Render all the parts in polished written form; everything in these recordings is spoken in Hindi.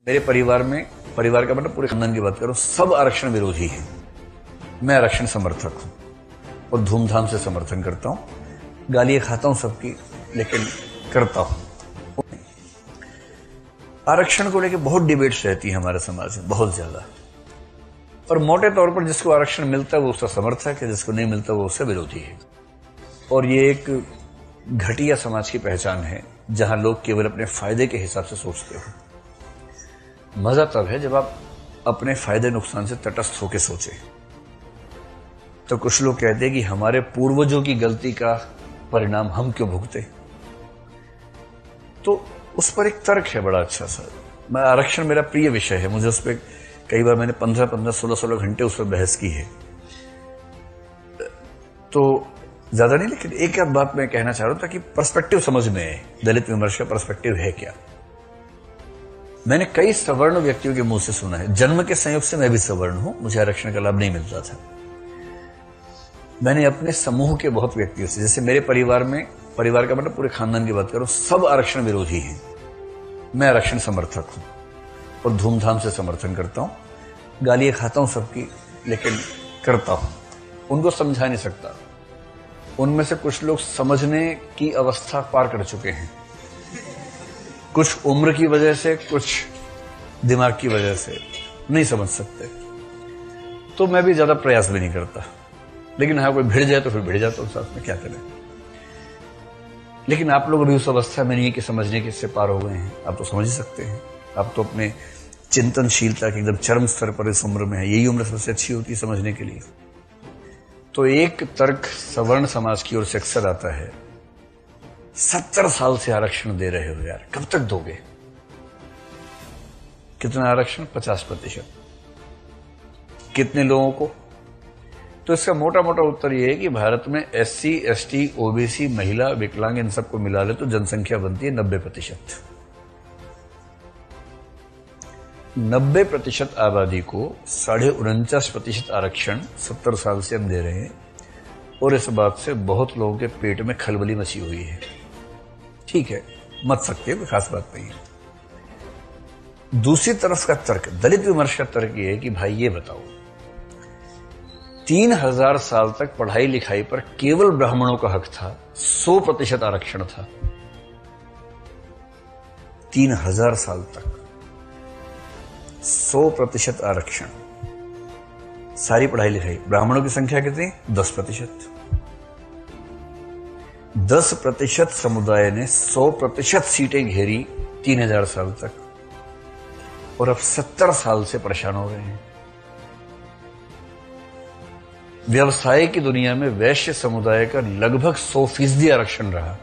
मेरे परिवार का मतलब पूरे खानदान की बात करूं, सब आरक्षण विरोधी हैं। मैं आरक्षण समर्थक हूं और धूमधाम से समर्थन करता हूं। गालियां खाता हूं सबकी, लेकिन करता हूं। आरक्षण को लेकर बहुत डिबेट्स रहती है हमारे समाज में, बहुत ज्यादा। और मोटे तौर पर जिसको आरक्षण मिलता है वो उसका समर्थक है, जिसको नहीं मिलता वो उससे विरोधी है। और ये एक घटिया समाज की पहचान है जहां लोग केवल अपने फायदे के हिसाब से सोचते हो। मजा तब है जब आप अपने फायदे नुकसान से तटस्थ होकर सोचे। तो कुछ लोग कहते हैं कि हमारे पूर्वजों की गलती का परिणाम हम क्यों भुगते। तो उस पर एक तर्क है बड़ा अच्छा सा। मैं आरक्षण मेरा प्रिय विषय है, मुझे उस पर कई बार मैंने 15-15, 16-16 घंटे उस पर बहस की है। तो ज्यादा नहीं, लेकिन एक आध बात मैं कहना चाह रहा हूं ताकि पर्सपेक्टिव समझ में आए। दलित विमर्श का पर्सपेक्टिव है क्या। मैंने कई सवर्ण व्यक्तियों के मुंह से सुना है, जन्म के संयोग से मैं भी सवर्ण हूं, मुझे आरक्षण का लाभ नहीं मिलता था। मैंने अपने समूह के बहुत व्यक्तियों से, जैसे मेरे परिवार का मतलब पूरे खानदान की बात करूं, सब आरक्षण विरोधी हैं। मैं आरक्षण समर्थक हूं और धूमधाम से समर्थन करता हूं। गालियां खाता हूं सबकी, लेकिन करता हूं। उनको समझा नहीं सकता। उनमें से कुछ लोग समझने की अवस्था पार कर चुके हैं, कुछ उम्र की वजह से, कुछ दिमाग की वजह से नहीं समझ सकते। तो मैं भी ज्यादा प्रयास भी नहीं करता, लेकिन हाँ कोई भिड़ जाए तो फिर भिड़ जाता हूं, साथ में क्या करें। लेकिन आप लोग अभी उस अवस्था में नहीं कि समझने के इससे पार हो गए हैं। आप तो समझ ही सकते हैं। आप तो अपने चिंतनशीलता के एकदम चरम स्तर पर इस उम्र में है। यही उम्र सबसे अच्छी होती है समझने के लिए। तो एक तर्क सवर्ण समाज की ओर से अक्सर आता है, 70 साल से आरक्षण दे रहे हो यार, कब तक दोगे। कितना आरक्षण? 50%। कितने लोगों को? तो इसका मोटा मोटा उत्तर यह है कि भारत में SC, ST, OBC, महिला, विकलांग, इन सबको मिला ले तो जनसंख्या बनती है 90%। 90% आबादी को 49.5% आरक्षण 70 साल से हम दे रहे हैं। और इस बात से बहुत लोगों के पेट में खलबली मची हुई है। ठीक है, मत सकते, कोई खास बात नहीं है। दूसरी तरफ का तर्क, दलित विमर्श का तर्क यह है कि भाई ये बताओ, 3000 साल तक पढ़ाई लिखाई पर केवल ब्राह्मणों का हक था, 100% आरक्षण था। 3000 साल तक 100% आरक्षण, सारी पढ़ाई लिखाई। ब्राह्मणों की संख्या कितनी? 10%। 10% समुदाय ने 100% सीटें घेरी 3000 साल तक, और अब 70 साल से परेशान हो रहे हैं। व्यवसाय की दुनिया में वैश्य समुदाय का लगभग 100% आरक्षण रहा।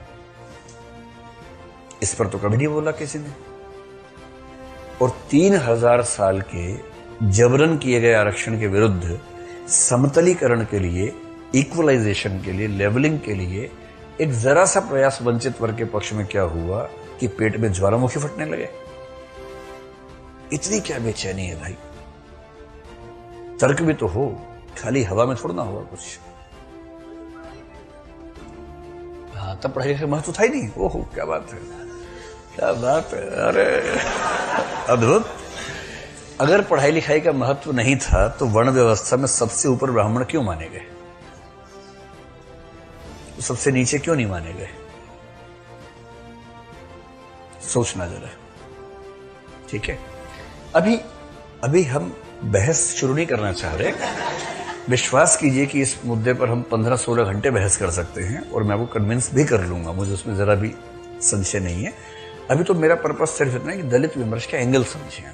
इस पर तो कभी नहीं बोला किसी ने। और 3000 साल के जबरन किए गए आरक्षण के विरुद्ध समतलीकरण के लिए, इक्वलाइजेशन के लिए, लेवलिंग के लिए एक जरा सा प्रयास वंचित वर्ग के पक्ष में क्या हुआ कि पेट में ज्वालामुखी फटने लगे। इतनी क्या बेचैनी है भाई। तर्क भी तो हो, खाली हवा में थोड़ा ना होगा कुछ। हाँ, तब पढ़ाई लिखाई महत्व था ही नहीं। ओहो, क्या बात है, क्या बात है, अरे अद्भुत। अगर पढ़ाई लिखाई का महत्व नहीं था तो वर्ण व्यवस्था में सबसे ऊपर ब्राह्मण क्यों माने गए, तो सबसे नीचे क्यों नहीं माने गए? सोचना जरा। ठीक है, अभी हम बहस शुरू नहीं करना चाह रहे। विश्वास कीजिए कि इस मुद्दे पर हम 15-16 घंटे बहस कर सकते हैं और मैं आपको कन्विंस भी कर लूंगा, मुझे उसमें जरा भी संशय नहीं है। अभी तो मेरा पर्पस सिर्फ इतना है कि दलित विमर्श का एंगल समझें।